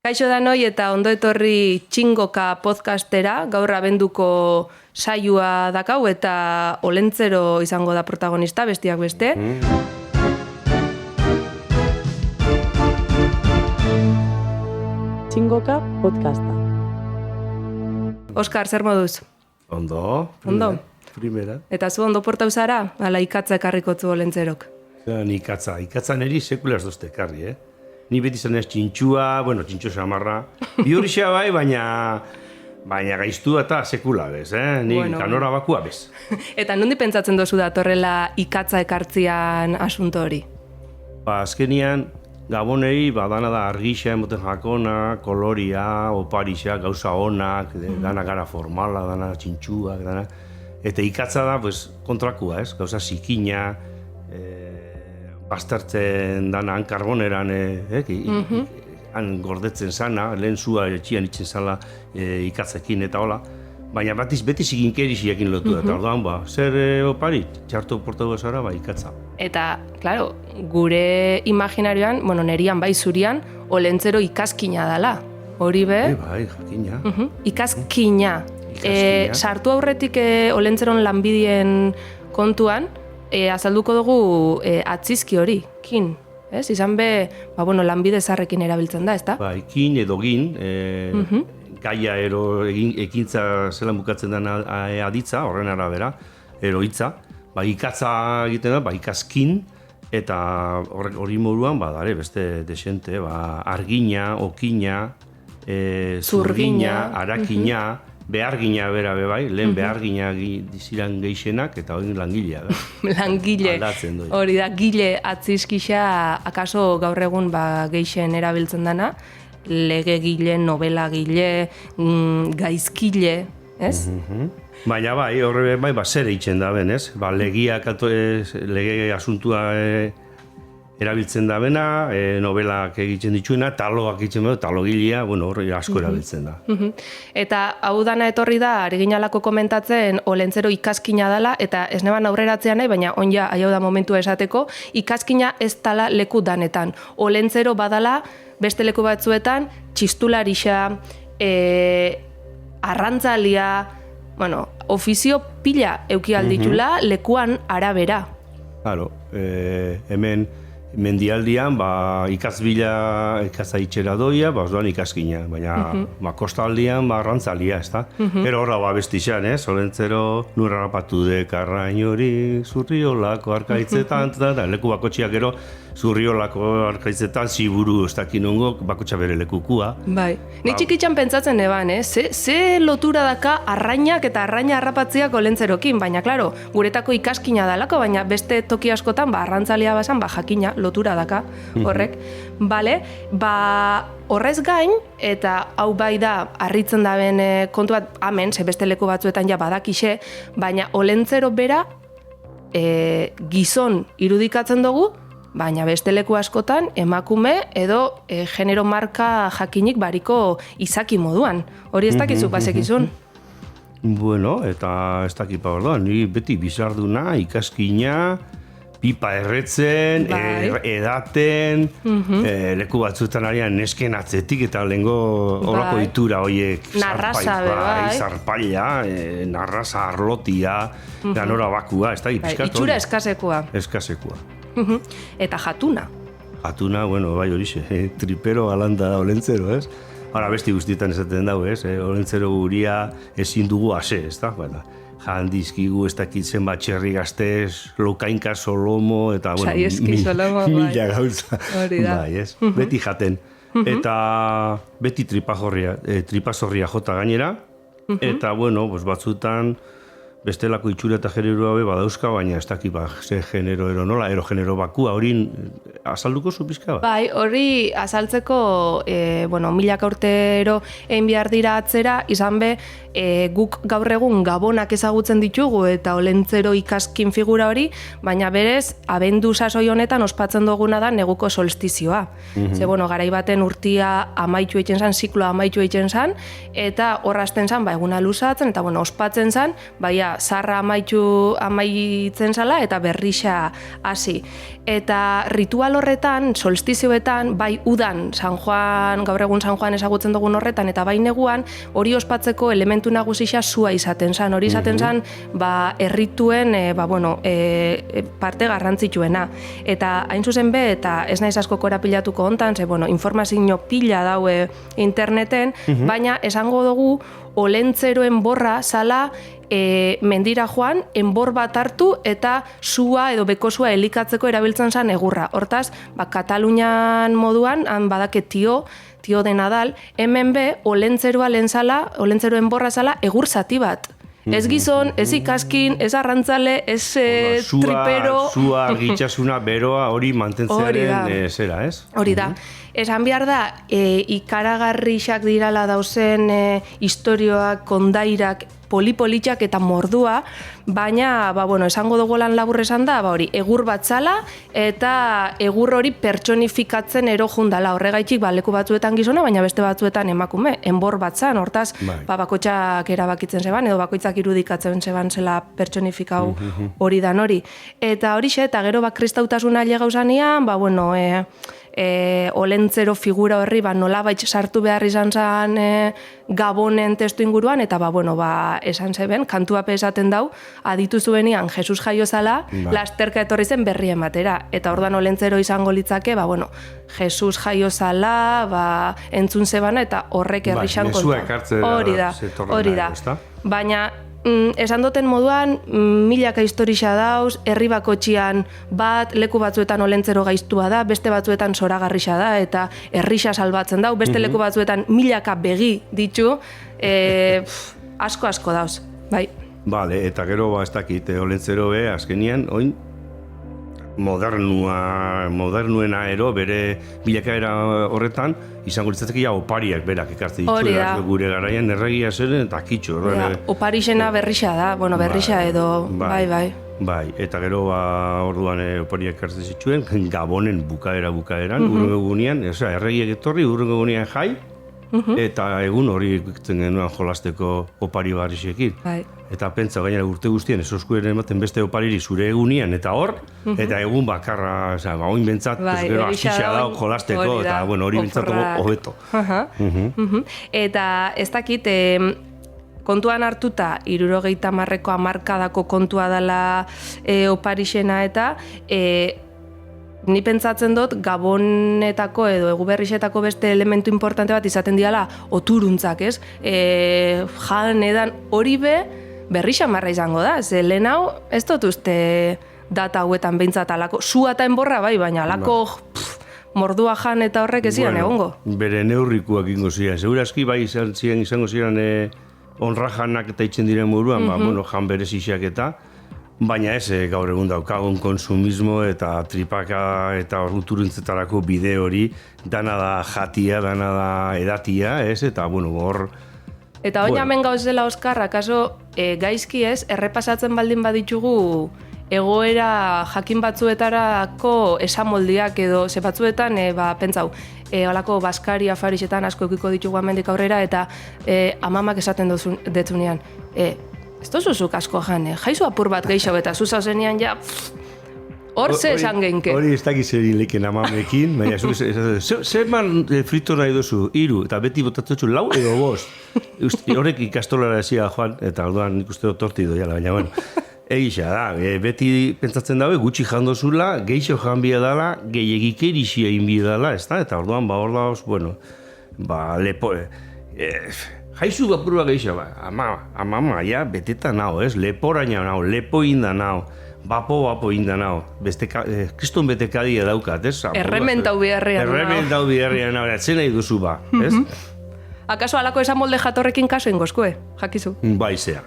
Kaixo danoi eta ondo etorri Txingoka podcastera, gaur abenduko saioa dakau eta Olentzero izango da protagonista, bestiak beste. Txingoka podcasta. Oskar, zer moduz? Ondo. Ondo. Primera. Eta zu ondo portau zara? Ala ikatza ekarrikotzu Olentzerok. Ni ikatza niri sekula ez dozte ekarri, Ni beti zen ez txintxua, txintxo samarra. Bihurixea bai, baina gaiztua eta sekula bez, Ni kanora bakua bez. Eta nondi pentsatzen dozu datorrela ikatza ekartzian asunto hori? Azkenian, Gabonei badana da argixa, emoten jakona, koloria, oparixa, gauza onak, dana gara formala, dana txintxuak, dana. Eta ikatza da kontrakua, gauza zikina, bastartzen dana han karboneran, han gordetzen sana, lehen zua etxian itzen zala ikatzekin eta hola. Baina beti zikinkerixiekin lotu da, eta orduan, zer opari, txartu portago zara, ikatza. Eta, klaro, gure imaginarioan, nerian bai zurian, Olentzero ikaskina dala. Hori be? Bai, jakina. Ikaskina. Sartu aurretik Olentzeron lanbideen kontuan, azalduko dugu atzizki hori, kin. Izan be, lanbide zarrekin erabiltzen da, ezta? Bai, kin edo gin, gaia ekintza zelan bukatzen den aditza, horren arabera, ero hitza. Ikatza egiten da, ikaskin, eta hori moduan, beste desente, argina, okina, zurgina, arakina, behargina bera bai, lehen behargina diziran geixenak, eta hori langilea. Langile, aldatzen doi. Hori da, gile atzizkisa, akaso gaur egun geixen erabiltzen dana, legegile, novelagile, gaizkile, ez? Baina horre zer eitzen da ben, ez? Lege asuntua erabiltzen da bena, novelak egiten dituena, taloak egiten da, talogilea, horre asko erabiltzen da. Eta hau dana etorri da, ari ginalako komentatzen Olentzero ikaskina dala, eta ez neban aurreratzea nahi, baina onja aiau da momentua esateko, ikaskina ez dala leku danetan. Olentzero badala, beste leku batzuetan, txistularixa, arrantzalia, ofizio pila euki alditula lekuan arabera. Claro, hemen mendialdian ikazbila itxera doia, osdoan ikaskina, baina kostaldian arrantzalia, ez da? Pero horra bestixan, Olentzero nurra rapatu dek arrain hori zurriolako arkaitzetan, leku bakotxiak gero zurriolako arkaitzetan ziburu ez dakinongo bakotxa bere lekukua. Bai, ni txikitxan pentsatzen eban, ze lotura daka arrainak eta arraina harrapatziak Olentzerokin, baina, klaro, guretako ikaskina dalako, baina beste toki askotan, arrantzalia basan, jakina, lotura daka, horrek. Bale, horrez gain, eta hau bai da, harritzen daben kontu bat, amen, ze beste leku batzuetan ja badakixe, baina Olentzero bera gizon irudikatzen dugu, baina beste leku askotan emakume edo genero marka jakinik bariko izaki moduan. Hori ez dakizu bazekizun? Eta ez dakipa orduan, ni beti bizarduna, ikaskina, pipa erretzen, edaten, leku batzuetan arian nesken atzetik eta lehenko horako itura horiek zarpaila, narraza arlotia, ganora bakua, ez da, itxura eskasekoa. Eskasekoa. Eta jatuna. Jatuna, horixe, tripero galanta da Olentzero, ez? Hora, besti guztietan esaten dago, ez? Olentzero guria ezin dugu ase, ez da? Jandizkigu ez dakitzen txerri gaztez, lokainka solomo, eta, mila gauza. Hori da. Beti jaten. Eta beti tripazorria jota gainera, eta, batzutan, bestelako itxura eta generoa badauzka, baina ez dakit ze genero ero nola, ero genero bakua, hori azalduko zu pizka bat? Bai, hori azaltzeko, milaka urtero egin behar dira atzera, izan be, guk gaur egun gabonak ezagutzen ditugu eta Olentzero ikaskin figura hori, baina berez, abendu sasoi honetan ospatzen duguna da neguko solstizioa. Ze, garai baten urtia amaitu egiten zan, zikloa amaitu egiten zan, eta horrazten zan, eguna luzatzen, eta ospatzen zan, baina zarra amaitzen zala eta berrixa hasi. Eta ritual horretan, solstizioetan, bai udan, San Juan, gaur egun San Juan ezagutzen dugun horretan, eta bai neguan, hori ospatzeko elementu nagusia sua izaten zan. Hori izaten zan, errituen parte garrantzitsuena. Eta hain zuzen be, eta ez naiz asko korapilatuko hontan, ze, informazio pila daue interneten, baina esango dugu, olentzeroen borra zala mendira joan, enbor bat hartu eta sua edo bekosua elikatzeko erabiltzen zen egurra. Hortaz, Katalunian moduan, han badake tio de Nadal, hemen be, olentzeroa lehen zala, olentzeroen borra zala, egur zati bat. Ez gizon, ez ikaskin, ez arrantzale, ez tripero... Sua, gitxasuna, beroa, hori mantentzearen zera, ez? Hori da. Esan behar da, ikaragarrixak dirala dauzen historioak, kondairak, polipolitxak eta mordua, baina, esango dugu lan labur esan da, hori, egur bat zala, eta egur hori pertsonifikatzen ero jundala. Horregaitik, leku batzuetan gizona, baina beste batzuetan emakume, enbor bat zan, hortaz, bakoitzak erabakitzen zeban, edo bakoitzak irudikatzen zeban zela pertsonifikau hori dan hori. Eta horixe, eta gero kristautasuna ailegauzanean, olentzero figura horri nolabait sartu behar izan zen Gabonen testu inguruan, eta esan zeben, kantuape esaten dau, aditu zuenian Jesus jaio zala, lasterka etorri zen berri ematera. Eta orduan olentzero izango litzake, Jesus jaio zala, entzun zebana, eta horrek herrixan konta. Hori da. Baina, esan duten moduan, milaka historia dauz, herri bakotxian bat, leku batzuetan olentzero gaiztua da, beste batzuetan zoragarrixa da, eta herrixa salbatzen dau, beste leku batzuetan milaka begi ditu, asko dauz, bai. Bale, eta gero, ez dakit, olentzero azkenian, oin, modernuena ero, bere bilakaera horretan, izango litzateke opariak berak ekartzen ditu, gure garaian erregia zen eta kitxo. Oparixena berrixa da, berrixa edo, bai. Bai, eta gero orduan opariak ekartzen zituen, Gabonen bukaeran, urrengo egunean, erregiak etorri, urrengo egunean jai, eta egun hori ikusten genuen jolasteko opari barrixekin. Eta pentsa gainera urte guztien, esoskueren ematen beste opariri zure egunian, eta hor, eta egun bakarra, oin bentsat, gero askixa da jolasteko, eta hori bentsat hobeto. Eta ez dakit, kontuan hartuta, 70ko hamarkadako kontua dela oparixena eta, ni pentsatzen dut Gabonetako edo Eguberrixetako beste elementu importante bat izaten diala oturuntzak, ez? Jan edan hori berrixa marra izango da, ze lehen hau ez dut uste data hauetan behintzat alako, sua eta enborra bai, baina alako mordua jan eta horrek ezian egongo. Bere neurrikuak ingo ziren, segurazki bai izango ziren onra janak eta itzen diren moduan, jan berezixak eta, baina ez, gaur egun daukagun konsumismo eta tripaka eta urturintzetarako bide hori, dana da jatia, dana da edatia, ez? Eta, hor... Eta oin hemen gauzela, Oskar, akaso gaizki ez, errepasatzen baldin baditugu egoera jakin batzuetarako esamoldiak edo ze batzuetan, pentsau, holako Baskari, Afarixetan asko ekiko ditugu amendik aurrera, eta amamak esaten detzunean, ez dozuzuk asko jane, jaizu apur bat gehiago eta zuza zenean ja, hor ze esan genke. Hori ez dakiz egin leken amamekin, baina zeman frito nahi dozu, 3, eta beti botatzu 4 edo 5. Horrek ikastolara ezia joan, eta orduan nik uste dut torti doiala, baina egisa da, beti pentsatzen daue gutxi jandozula, geixo jan bia dala, gehiagik erixia inbia dala, ez da? Eta orduan, hor dauz, lepo... Jaizu bapurua gehiago, ama, ja, beteta nao, ez? Leporaina nao, lepo inda nao, bapo inda nao. Kriston betekadia daukat, ez? Errementau biharrian nao. Errementau biharrian nao, etzen nahi duzu ba, ez? Akaso alako esan molde jatorrekin kaso ingoskue, jakizu? Bai, zea.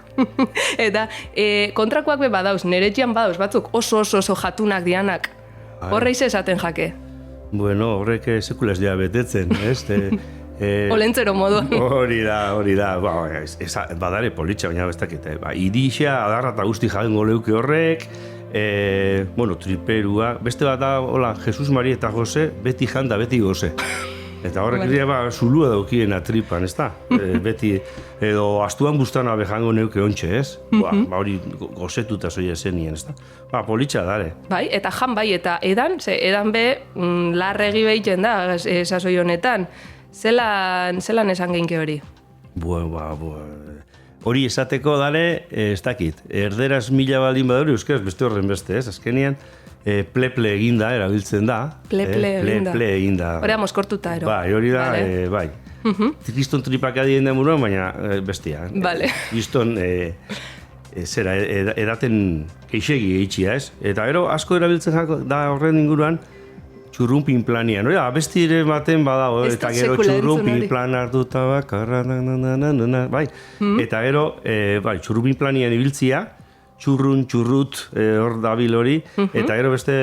Eta kontrakoak be badauz, neretxian badauz, batzuk oso jatunak dianak. Horreiz esaten jake? Bueno, horrek sekulaz dia betetzen, ez? Olentzero moduan. Hori da, badare politxa, baina bestaketa. Irixa, adarra eta guzti jadengo leuke horrek, triperua, beste bat da, Jesus Mari eta Jose, beti janda, beti goze. Eta horrek dira zulua daukiena tripan, ez da? Beti, edo astuan bustana bejango neuke ontxe, ez? Hori gozetuta zoia zenien, ez da? Politxa dare. Bai, eta jan bai, eta edan, edan be, larregi behiten da, sasoi honetan. Zelan esan geinke hori? Hori esateko dare, ez dakit, erderaz mila baldin baduri, euskaraz beste horren beste, ez? Azkenian, pleple eginda, erabiltzen da. Pleple eginda. Hori amoskortuta, ero. Bai, hori da, bai. Kriston tripak adien da muruan, baina bestia. Vale. Kriston, edaten keixegi eitxia, ez? Eta gero, asko erabiltzen da horren inguruan, txurrumpin planian, hori da, abestire baten badago, eta gero txurrumpin plan hartuta bakarra, bai. Eta gero, txurrumpin planian ibiltzia, txurrut, hor dabil hori, eta gero beste,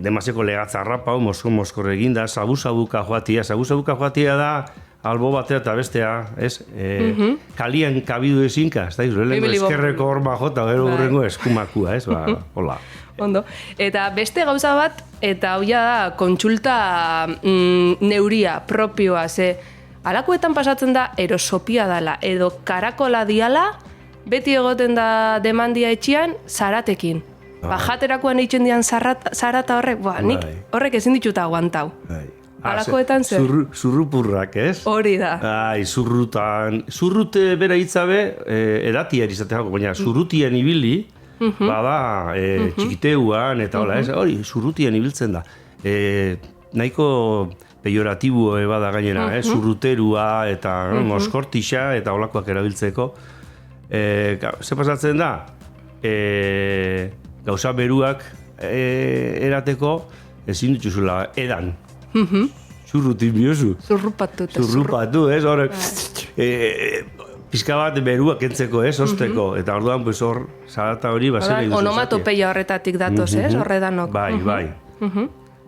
demasiako legatzarra pau, moskor eginda, sabu-sabuka joatia da, albo batera eta bestea, ez? Kalian kabidu ezinka, ez da, lehenko eskerreko horma jota, gero urrengo eskumakua, ez? Hola. Ondo. Eta beste gauza bat, eta hau da, kontsulta neuria, propioa, halakoetan pasatzen da, erosopia dala, edo karakola diala, beti egoten da demandia etxian, zaratekin. Jaterakoan eitzen dian zarata horrek, nik horrek ezin dituta aguantau. Halakoetan zer? Zurrupurrak, ez? Hori da. Zurrute bera hitzabe, edatiar izateako, baina zurrutien ibili, bada txikiteuan eta hola, hori zurrutien ibiltzen da. Nahiko pejoratibo bada gainera, zurruterua eta moskortixa eta holakoak erabiltzeko. Ze pasatzen da? Gauza beruak erateko ezin dituzula edan. Zurrutin biozu. Zurrupatu, ez? Horrek pizka bat beruak entzeko, ez, osteko. Eta orduan, hor, zarata hori, basere duzu. Onomatopeia horretatik datoz, ez, horredanok. Bai.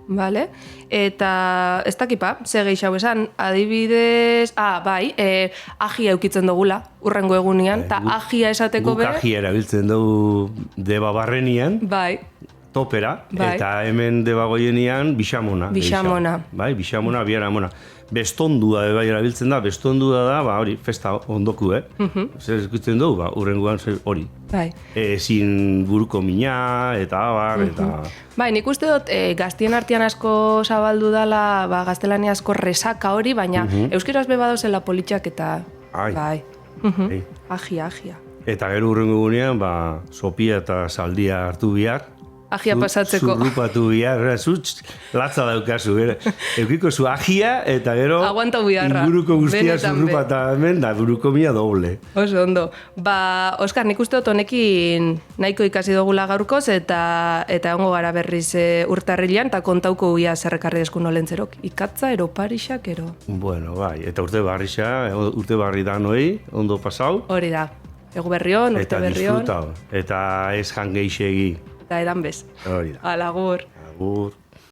Vale. Eta, ez dakipa, ze gehiago esan, adibidez, ajia eukitzen dugula, urrengo egunean, eta ajia esateko bere. Guk ajia erabiltzen dugu debabarrenian. Bai. Topera, eta hemen debagoienean bixamona. Bai, bixamona, biaramona. Bestondua erabiltzen da, bestondua da, hori, festa ondoku, Zer ikusten dugu, urrengoan hori. Bai. Ezin buruko mina, eta abar, eta... Bai, nik uste dut, gaztien artean asko zabaldu dela, gaztelania asko resaka hori, baina euskeraz be badozela politxak eta... Bai. Ajia. Eta gero urrengo egunean, sopia eta saldia hartu bihar. Ajia pasatzeko. Zurrupatu bihar, latza daukazu. Eukiko zu ajia eta gero inguruko guztia zurrupata hemen da buruko mia doble. Oso ondo. Oskar, nik uste dut honekin nahiko ikasi dugula gaurkoz eta ongo gara berriz urtarrilean eta kontauko guia zerrekarri eskun olentzerok. Ikatza, ero parixak, ero. Bueno, bai, eta urte barri da noi, ondo pasau. Hori da. Ego berrion, urte berrion. Eta disfrutau, eta ez jangeixegi. Eta edan bez. Hori da. Alagur. Agur.